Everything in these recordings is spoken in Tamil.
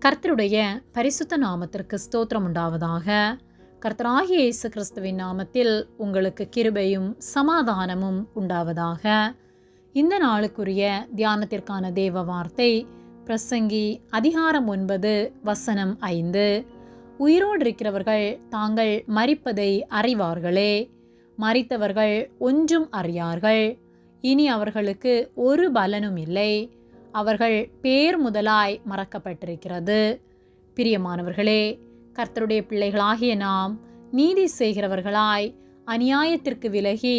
கர்த்தருடைய பரிசுத்த நாமத்திற்கு ஸ்தோத்திரம் உண்டாவதாக. கர்த்தராகிய இயேசு கிறிஸ்துவின் நாமத்தில் உங்களுக்கு கிருபையும் சமாதானமும் உண்டாவதாக. இந்த நாளுக்குரிய தியானத்திற்கான தேவ வார்த்தை பிரசங்கி அதிகாரம் 9 வசனம் 5. உயிரோடு இருக்கிறவர்கள் தாங்கள் மரிப்பதை அறிவார்களே, மரித்தவர்கள் ஒன்றும் அறியார்கள். இனி அவர்களுக்கு ஒரு பலனும் இல்லை. அவர்கள் பேர் முதலாய் மறக்கப்பட்டிருக்கிறது. பிரியமானவர்களே, கர்த்தருடைய பிள்ளைகளாகிய நாம் நீதி செய்கிறவர்களாய் அநியாயத்திற்கு விலகி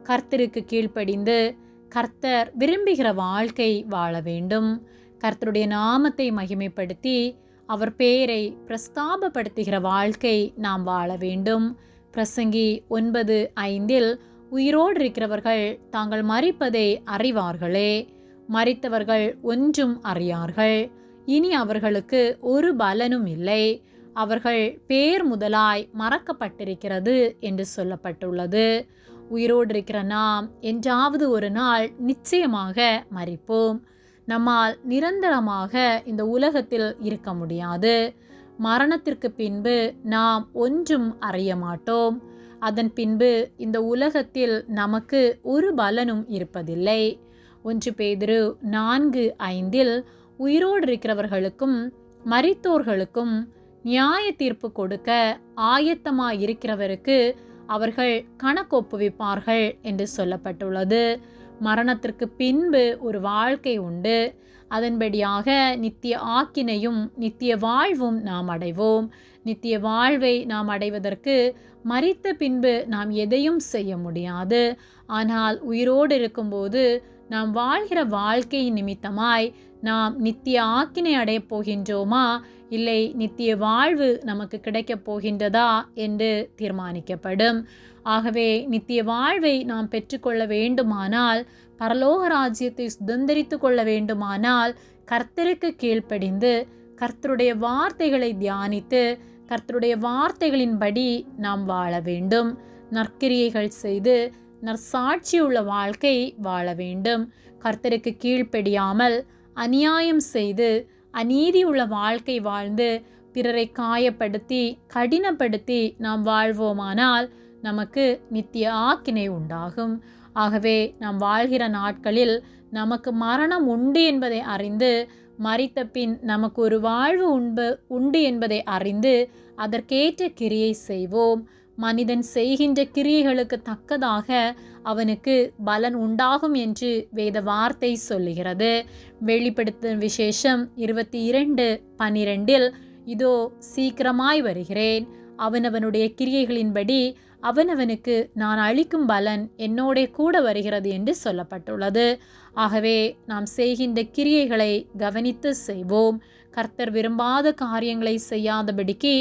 கர்த்தருக்கு கீழ்ப்படிந்து கர்த்தர் விரும்புகிற வாழ்க்கை வாழ வேண்டும். கர்த்தருடைய நாமத்தை மகிமைப்படுத்தி அவர் பேரை பிரஸ்தாபப்படுத்துகிற வாழ்க்கை நாம் வாழ வேண்டும். பிரசங்கி 9:5 உயிரோடு இருக்கிறவர்கள் தாங்கள் மரிப்பதை அறிவார்களே, மரித்தவர்கள் ஒன்றும் அறியார்கள். இனி அவர்களுக்கு ஒரு பலனும் இல்லை. அவர்கள் பேர் முதலாய் மறக்கப்பட்டிருக்கிறது என்று சொல்லப்பட்டுள்ளது. உயிரோடு இருக்கிற நாம் என்றாவது ஒரு நாள் நிச்சயமாக மரிப்போம். நம்மால் நிரந்தரமாக இந்த உலகத்தில் இருக்க முடியாது. மரணத்திற்கு பின்பு நாம் ஒன்றும் அறிய மாட்டோம். அதன் பின்பு இந்த உலகத்தில் நமக்கு ஒரு பலனும் இருப்பதில்லை. 1 பேதுரு 4:5 உயிரோடு இருக்கிறவர்களுக்கும் மரித்தோர்களுக்கும் நியாய தீர்ப்பு கொடுக்க ஆயத்தமாயிருக்கிறவருக்கு அவர்கள் கணக்கொப்புவிப்பார்கள் என்று சொல்லப்பட்டுள்ளது. மரணத்திற்கு பின்பு ஒரு வாழ்க்கை உண்டு. அதன்படியாக நித்திய ஆக்கினையும் நித்திய வாழ்வும் நாம் அடைவோம். நித்திய வாழ்வை நாம் அடைவதற்கு மரித்த பின்பு நாம் எதையும் செய்ய முடியாது. ஆனால் உயிரோடு இருக்கும்போது நாம் வாழ்கிற வாழ்க்கை நிமித்தமாய் நாம் நித்திய ஆக்கினை அடையப் போகின்றோமா, இல்லை நித்திய வாழ்வு நமக்கு கிடைக்கப் போகின்றதா என்று தீர்மானிக்கப்படும். ஆகவே நித்திய வாழ்வை நாம் பெற்றுக்கொள்ள வேண்டுமானால், பரலோக ராஜ்யத்தை சுதந்திரித்து கொள்ள வேண்டுமானால், கர்த்தருக்கு கீழ்ப்படிந்து கர்த்தருடைய வார்த்தைகளை தியானித்து கர்த்தருடைய வார்த்தைகளின்படி நாம் வாழ வேண்டும். நற்கிரியைகள் செய்து நற்சாட்சியுள்ள வாழ்க்கை வாழ வேண்டும். கர்த்தருக்கு கீழ்ப்படியாமல் அநியாயம் செய்து அநீதியுள்ள வாழ்க்கை வாழ்ந்து பிறரை காயப்படுத்தி கடினப்படுத்தி நாம் வாழ்வோமானால் நமக்கு நித்திய ஆக்கினை உண்டாகும். ஆகவே நாம் வாழ்கிற நாட்களில் நமக்கு மரணம் உண்டு என்பதை அறிந்து, மரித்த பின் நமக்கு ஒரு வாழ்வு உண்டு என்பதை அறிந்து அதற்கேற்ற கிரியை செய்வோம். மனிதன் செய்கின்ற கிரியைகளுக்கு தக்கதாக அவனுக்கு பலன் உண்டாகும் என்று வேத வார்த்தை சொல்லுகிறது. வெளிப்படுத்தும் விசேஷம் 22:12 இதோ சீக்கிரமாய் வருகிறேன், அவனவனுடைய கிரியைகளின்படி அவனவனுக்கு நான் அளிக்கும் பலன் என்னோட கூட வருகிறது என்று சொல்லப்பட்டுள்ளது. ஆகவே நாம் செய்கின்ற கிரியைகளை கவனித்து செய்வோம். கர்த்தர் விரும்பாத காரியங்களை செய்யாதபடிக்கு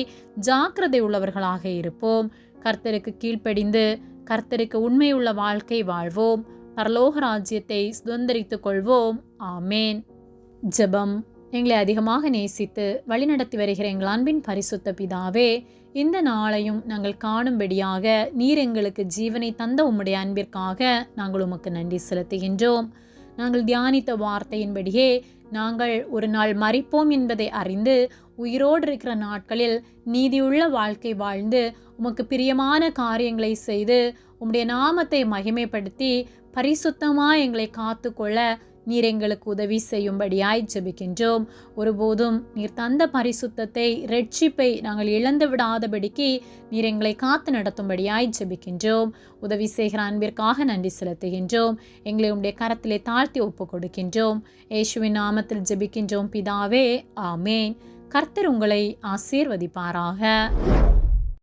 ஜாக்கிரதை உள்ளவர்களாக இருப்போம். கர்த்தருக்கு கீழ்ப்படிந்து கர்த்தருக்கு உண்மையுள்ள வாழ்க்கை வாழ்வோம். பரலோக ராஜ்யத்தை சுதந்திரித்துக் கொள்வோம். ஆமேன். ஜெபம். எங்களை அதிகமாக நேசித்து வழிநடத்தி வருகிற எங்கள் அன்பின் பரிசுத்த பிதாவே, இந்த நாளையும் நாங்கள் காணும்படியாக நீர் எங்களுக்கு ஜீவனை தந்த உம்முடைய அன்பிற்காக நாங்கள் உமக்கு நன்றி செலுத்துகின்றோம். நாங்கள் தியானித்த வார்த்தையின்படியே நாங்கள் ஒரு நாள் மரிப்போம் என்பதை அறிந்து உயிரோடு இருக்கிற நாட்களில் நீதியுள்ள வாழ்க்கை வாழ்ந்து உமக்கு பிரியமான காரியங்களை செய்து உம்முடைய நாமத்தை மகிமைப்படுத்தி பரிசுத்தமாக எங்களை காத்து கொள்ள நீர் எங்களுக்கு உதவி செய்யும்படியாய் ஜெபிக்கின்றோம். ஒருபோதும் நீர் தந்த பரிசுத்தத்தை இரட்சிப்பை நாங்கள் இழந்து விடாதபடிக்கு நீர் எங்களை காத்து நடத்தும்படியாய் ஜெபிக்கின்றோம். உதவி செய்கிற அன்பிற்காக நன்றி செலுத்துகின்றோம். எங்களை உம்முடைய கரத்திலே தாழ்த்தி ஒப்பு கொடுக்கின்றோம். இயேசுவின் நாமத்தில் ஜெபிக்கின்றோம் பிதாவே. ஆமேன். கர்த்தர் உங்களை ஆசீர்வதிப்பாராக.